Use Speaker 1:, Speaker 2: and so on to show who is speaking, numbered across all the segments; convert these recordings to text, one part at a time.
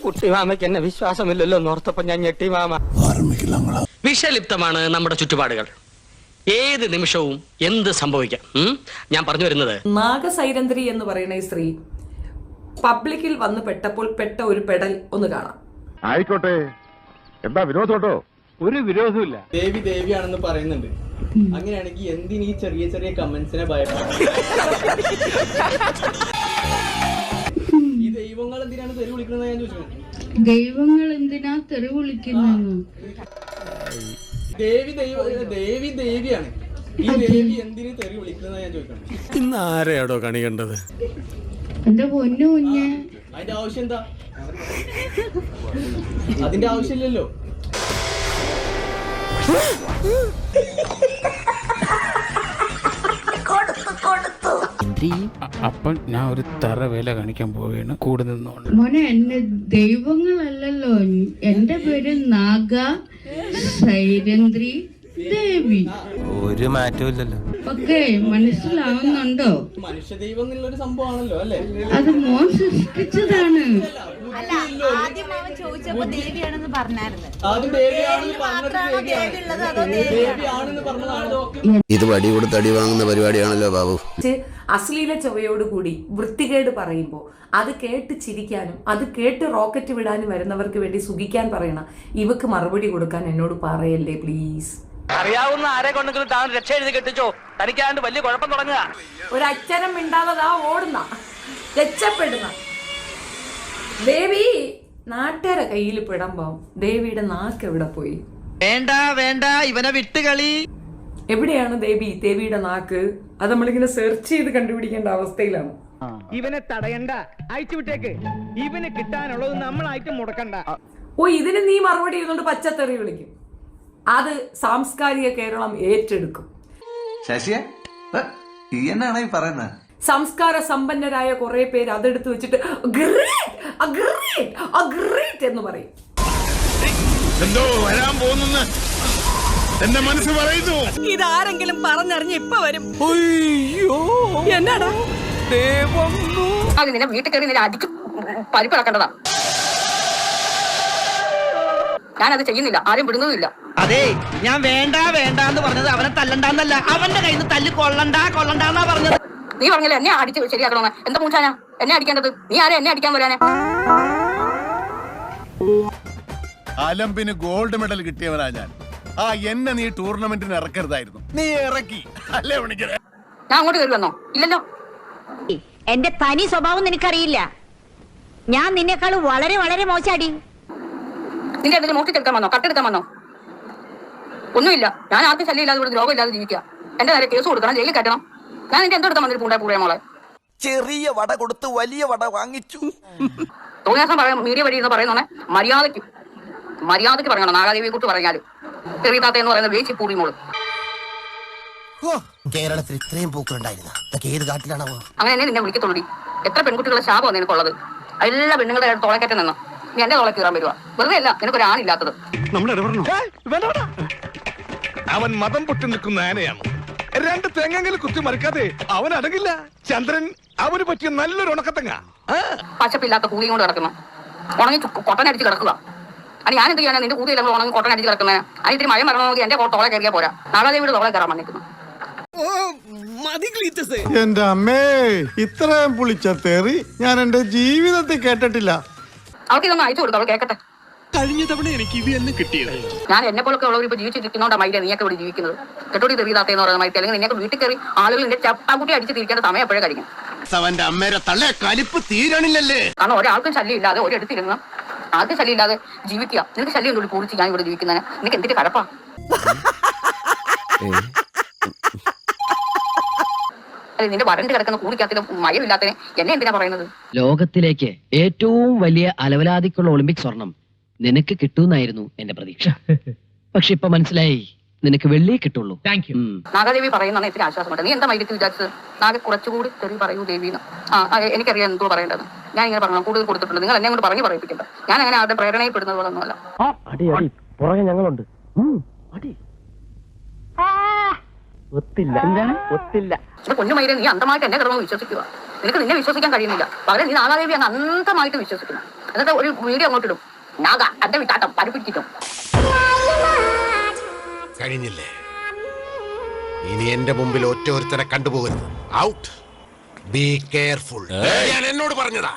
Speaker 1: കുട്ടി മാമയ്ക്ക് എന്നെ വിശ്വാസമില്ലല്ലോ എന്നോർത്തപ്പോ ഞാൻ ഞെട്ടി മാമ.
Speaker 2: വിഷലിപ്തമാണ് നമ്മുടെ ചുറ്റുപാടുകൾ. ഏത് നിമിഷവും എന്ത് സംഭവിക്കാം. ഞാൻ പറഞ്ഞു വരുന്നത്,
Speaker 3: നാഗസൈരന്ധ്രി എന്ന് പറയുന്ന ഈ സ്ത്രീ പബ്ലിക്കിൽ വന്ന് പെട്ടപ്പോൾ പെട്ട ഒരു പെടൽ ഒന്ന് കാണാം.
Speaker 4: ആയിക്കോട്ടെ, എന്താ വിരോധോട്ടോ? ഒരു വിരോധമില്ല.
Speaker 5: ദേവി ദേവിയാണെന്ന് പറയുന്നുണ്ട്. അങ്ങനെയാണെങ്കിൽ എന്തിനീ ചെറിയ ചെറിയ കമന്റ്സിനെ ഭയപ്പെടും? ഈ ദൈവങ്ങൾ എന്തിനാണ് തെറി വിളിക്കുന്നത് ഞാൻ ചോദിച്ചു.
Speaker 6: ദൈവങ്ങൾ എന്തിനാ തെറി വിളിക്കുന്നു?
Speaker 5: ദേവി ദേവിയാണ്. ഈ ദേവി എന്തിനു തെറി വിളിക്കുന്നത് ഞാൻ ചോദിക്കണം.
Speaker 7: ഇന്ന് ആരെയാടോ കണി കണ്ടത്?
Speaker 6: എന്റെ പൊന്നു കുഞ്ഞ്,
Speaker 5: അതിന്റെ ആവശ്യം എന്താ? അതിന്റെ ആവശ്യമില്ലല്ലോ.
Speaker 8: അപ്പം ഞാൻ ഒരു തറ വേല കാണിക്കാൻ പോവുകയാണ്. കൂടെ നിന്നോണ്ട്
Speaker 6: മോനെ, എന്നെ ദൈവങ്ങളല്ലല്ലോ. എന്റെ പേര് നാഗ സൈരന്ധ്രി ദേവി.
Speaker 7: ഒരു മാറ്റവും ഇല്ലല്ലോ.
Speaker 6: ഓക്കെ, മനസ്സിലാവുന്നുണ്ടോ?
Speaker 5: മനുഷ്യ ദൈവം എന്നുള്ളൊരു സംഭവമാണല്ലോ അല്ലേ?
Speaker 6: അത് മോൻ സൃഷ്ടിച്ചതാണ്.
Speaker 5: ആദ്യം ദേവിയാണെന്ന് പറഞ്ഞതാണോ?
Speaker 9: ഇത് വടി കൊടുത്ത് അടി വാങ്ങുന്ന പരിപാടിയാണല്ലോ ബാബു.
Speaker 3: അശ്ലീല ചൊവ്വയോടുകൂടി വൃത്തികേട് പറയുമ്പോൾ അത് കേട്ട് ചിരിക്കാനും അത് കേട്ട് റോക്കറ്റ് വിടാനും വരുന്നവർക്ക് വേണ്ടി സുഖിക്കാൻ പറയണം. ഇവക്ക് മറുപടി കൊടുക്കാൻ എന്നോട് പറയല്ലേ പ്ലീസ്.
Speaker 2: അറിയാവുന്ന ആരെ കൊണ്ടെങ്കിലും താൻ രക്ഷ എഴുതി കെട്ടിച്ചോ. തനിക്കാണ്ട് വലിയ കുഴപ്പം തുടങ്ങുക.
Speaker 3: ഒരക്ഷരം മിണ്ടാതെ ഓടുന്ന രക്ഷപ്പെടുന്ന ദേവി നാട്ടുകാരെ കയ്യിൽ പെടുമ്പോ ദേവിയുടെ നാക്ക് എവിടെ പോയി?
Speaker 2: വേണ്ട വേണ്ട, ഇവനെ വിട്ടുകളി.
Speaker 3: എവിടെയാണ് ദേവിയുടെ നാക്ക്? അത് നമ്മളിങ്ങനെ സെർച്ച് ചെയ്ത് കണ്ടുപിടിക്കേണ്ട അവസ്ഥയിലാണ്.
Speaker 1: ഇവനെ തടയണ്ട, അയച്ചു വിട്ടേക്ക്. ഇവന് കിട്ടാനുള്ളത് നമ്മളായിട്ട് മുടക്കണ്ട.
Speaker 3: ഓ, ഇതിന് നീ മറുപടി ചെയ്യുന്നുണ്ട് പച്ചത്തെറി വിളിക്കും. അത് സാംസ്കാരിക കേരളം ഏറ്റെടുക്കും.
Speaker 10: ശശിയെ എന്നാണ് ഈ പറയുന്നത്?
Speaker 3: സംസ്കാര സമ്പന്നരായ കുറെ പേര് അതെടുത്ത് വെച്ചിട്ട് എന്ന് പറയും.
Speaker 4: എന്തോ വരാൻ പോകുന്നു എന്റെ മനസ്സ് പറയുന്നു.
Speaker 3: ഇതാരെങ്കിലും പറഞ്ഞറിഞ്ഞ് ഇപ്പൊ വരും. എന്നാടാ
Speaker 11: അത് നിന്നെ വീട്ടിൽ കയറി നിന്നെ അടിച്ച് പരിപ്പിളക്കേണ്ടതാ. ഞാനത് ചെയ്യുന്നില്ല, ആരും വിടുന്നതുമില്ല.
Speaker 2: അതെ, ഞാൻ വേണ്ട വേണ്ട എന്ന് പറഞ്ഞത് അവനെ തല്ലണ്ടെന്നല്ല, അവന്റെ കയ്യിൽ നിന്ന് തല്ലി കൊള്ളണ്ടാന്നാ പറഞ്ഞത്.
Speaker 11: നീ പറഞ്ഞില്ല എന്നെ അടിച്ച് ശരിയാക്കണമെന്ന്. എന്താ മൂച്ചാനാ എന്നെ അടിക്കേണ്ടത്? നീ ആരെ എന്നെ അടിക്കാൻ വരാനെ?
Speaker 4: അലമ്പിന് ഗോൾഡ് മെഡൽ കിട്ടിയവനാ ഞാൻ. എന്നെ നീ ടൂർണമെന്റിന് ഇറക്കരുതായിരുന്നു. നീ ഇറക്കി അല്ലേ പണിക്കരെ?
Speaker 11: ഞാൻ അങ്ങോട്ട് കയറി വന്നോ? ഇല്ലല്ലോ.
Speaker 12: എന്റെ തനി സ്വഭാവം നിനക്കറിയില്ല. ഞാൻ നിന്നെക്കാൾ വളരെ വളരെ മോശാടി.
Speaker 11: നിന്റെ എന്തെങ്കിലും മോഷ്ടിച്ചെടുക്കാൻ വന്നോ? കട്ടെടുക്കാൻ വന്നോ? ഒന്നുമില്ല. ഞാൻ ആർക്കും ശല്യമില്ലാതെ ഇവിടെ രോഗമില്ലാതെ ജീവിക്കുക. എന്റെ നേരെ കേസ് കൊടുക്കണം, ജയിലിൽ കെട്ടണം. ഞാൻ നിന്റെ എന്തെടുക്കാൻ വന്നിട്ട് പൂണ്ടേ മോളെ?
Speaker 1: ചെറിയ വട കൊടുത്ത് വലിയ വട വാങ്ങിച്ചു.
Speaker 11: തോന്നിയാസം പറയാം, മീഡിയ വഴി എന്ന് പറയുന്നോണെ മര്യാദയ്ക്ക് പറയണം. നാഗാദേവിയെ കുറിച്ച് പറഞ്ഞാലും ചെറിയതാത്ത എന്ന് പറയുന്ന വേച്ചി പൂറി മോള്.
Speaker 1: കേരളത്തിൽ ഇത്രയും പൂക്കളുണ്ടായിരുന്ന ഏത് കാട്ടിലാണോ?
Speaker 11: അങ്ങനെ എന്നെ നിന്നെ വിളിക്കത്തുള്ളൂ. എത്ര പെൺകുട്ടികളെ ശാപം നിനക്കുള്ളത്? എല്ലാ പെണ്ണുങ്ങളുടെ തോളക്കറ്റം നിന്നോ നീ എന്റെ തോള കീറാൻ വരുവാ. വെറുതെ അല്ല നിനക്കൊരാണില്ലാത്തത്.
Speaker 4: അവൻ മതം പൊട്ടി നിൽക്കുന്ന ആനയാണ്. രണ്ട് തെങ്ങെങ്കിലും കുത്തി മറിക്കാതെ അവൻ അടങ്ങില്ല. ചന്ദ്രൻ അവന് പറ്റിയ നല്ലൊരു ഉണക്കത്തങ്ങ.
Speaker 11: പച്ചപ്പില്ലാത്ത കൂലിയും കൊണ്ട് കിടക്കുന്നു. ഉണങ്ങി കൊട്ടനടിച്ച് കിടക്കുക. അത് ഞാൻ എന്ത് ചെയ്യാനാ? നിന്റെ കൂലിയില്ല ഉണങ്ങി കൊട്ടനടിച്ച് കിടക്കുന്നത്. അതിന് ഇത്തിരി മഴ മറണമെങ്കിൽ എന്റെ തോളെ കയറിയാ പോരാ. നാഗാദേവിയുടെ തോളെ കയറാൻ വന്നിരിക്കുന്നു.
Speaker 7: എന്റെ അമ്മേ, ഇത്രയും പുളിച്ച തെറി ഞാൻ എന്റെ ജീവിതത്തിൽ കേട്ടിട്ടില്ല.
Speaker 11: അവർക്ക് ഇതൊന്നും അയച്ചു കൊടുക്കും, അവൾ കേൾക്കട്ടെ.
Speaker 4: കഴിഞ്ഞ തവണ എനിക്ക് ഇത് തന്നെ കിട്ടിയത്.
Speaker 11: ഞാൻ എന്നെ പോലൊക്കെ ഉള്ളവർ ഇപ്പൊ ജീവിച്ചിരിക്കുന്നോണ്ടാ മൈര നീയൊക്കെ ഇവിടെ ജീവിക്കുന്നത്. കെട്ടോടി തെറിയതാത്തെന്ന് പറയുന്ന മൈത്തി. അല്ലെങ്കിൽ നിനക്ക് വീട്ടിൽ കയറി ആളുകൾ നിന്റെ ചപ്പാക്കുട്ടി അടിച്ച് തിരിക്കേണ്ട സമയം എപ്പോഴേ കഴിക്കും.
Speaker 4: അവന്റെ അമ്മേരെ തള്ളേ കലിപ്പ് തീരണില്ലല്ലേ?
Speaker 11: കാരണം ഒരാൾക്കും ശല്യം ഇല്ലാതെ ഒരിടത്തിരുന്ന് ആർക്കും ശല്യം ഇല്ലാതെ ജീവിക്കുക. നിനക്ക് ശല്യം എന്തുകൊണ്ട് പൂരിച്ച് ഞാൻ ഇവിടെ ജീവിക്കുന്നതിന്? നിനക്ക് എന്തിന്റെ കഴപ്പാ? അല്ലെ നിന്റെ വരണ്ട് കിടക്കുന്ന കൂടിക്കകത്തിന് മയമില്ലാത്തതിന് എന്നെ എന്തിനാ പറയുന്നത്?
Speaker 2: ലോകത്തിലേക്ക് ഏറ്റവും വലിയ അലവലാതിക്കുള്ള ഒളിമ്പിക് സ്വർണം നിനക്ക് കിട്ടുമെന്നായിരുന്നു എന്റെ പ്രതീക്ഷ. പക്ഷെ ഇപ്പൊ മനസ്സിലായി, നിനക്ക് വെള്ളിയേ കിട്ടുള്ളൂ. Thank you.
Speaker 11: നാഗാദേവി പറയുന്ന ഇത്തിരി ആശ്വാസമുണ്ട്. നീ എന്താ മൈരത്തിൽ വിചാരിച്ചത്? നാഗ കുറച്ചുകൂടി തെറി പറയൂ ദേവിന്ന്. എനിക്കറിയാം എന്തോ പറയേണ്ടത്. ഞാൻ ഇങ്ങനെ പറഞ്ഞു കൂടുതൽ കൊടുത്തിട്ടുണ്ട്. നിങ്ങൾ എന്നെ കൊണ്ട് പറഞ്ഞു പറയിപ്പിക്കണ്ട. ഞാൻ അങ്ങനെ ആരുടെ പ്രേരണയിൽപ്പെടുന്നത് പോലെ ഒന്നുമല്ല.
Speaker 1: പുറകെ ഞങ്ങളുണ്ട്. ഒത്തില്ല.
Speaker 11: കുഞ്ഞുമൈരെ നീ അന്ധമായിട്ട് എന്നെ കിടന്നു വിശ്വസിക്കുക. നിനക്ക് നിന്നെ വിശ്വസിക്കാൻ കഴിയുന്നില്ല. പകരം നീ നാഗാദേവി അങ്ങ് അന്ധമായിട്ട് വിശ്വസിക്കുന്നു. എന്നിട്ട് ഒരു വീഡിയോ അങ്ങോട്ട് ഇടും. നാഗ എന്റെ വിട്ടാട്ടം പരിപ്പിച്ചിട്ടും.
Speaker 4: കഴിഞ്ഞില്ലേ? ഇനി എന്റെ മുമ്പിൽ ഒറ്റ ഒരുത്തനെ കണ്ടുപോകരുത്. ഔട്ട്. Be careful. ഞാൻ എന്നോട് പറഞ്ഞതാ.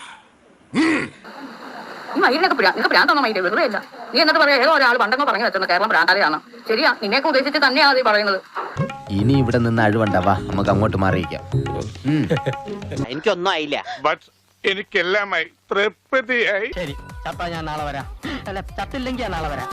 Speaker 11: ഈ മയിലിനൊക്കെ നിനക്ക് ഭ്രാന്തൊന്നും മയിലേ വെറുതെ അല്ല. നീ എന്നിട്ട് പറയാ ഏതോ ഒരാൾ പണ്ടെന്ന് പറഞ്ഞു വെച്ചത് കേരളം ഭ്രാന്താലയാണ്. ശരിയാ, നിന്നെയൊക്കെ ഉദ്ദേശിച്ച് തന്നെയാണ് ഈ പറയുന്നത്.
Speaker 13: ഇനി ഇവിടെ നിന്ന് അഴിവണ്ടാവാ, നമുക്ക് അങ്ങോട്ട് മാറിയിക്കാം. എനിക്കൊന്നും ആയില്ല.
Speaker 4: എനിക്കെല്ലാമായി തൃപ്തിയായി.
Speaker 13: ശരി, ചത്താ ഞാൻ നാളെ വരാം. അല്ല, ചത്തില്ലെങ്കിൽ ഞാൻ നാളെ വരാം.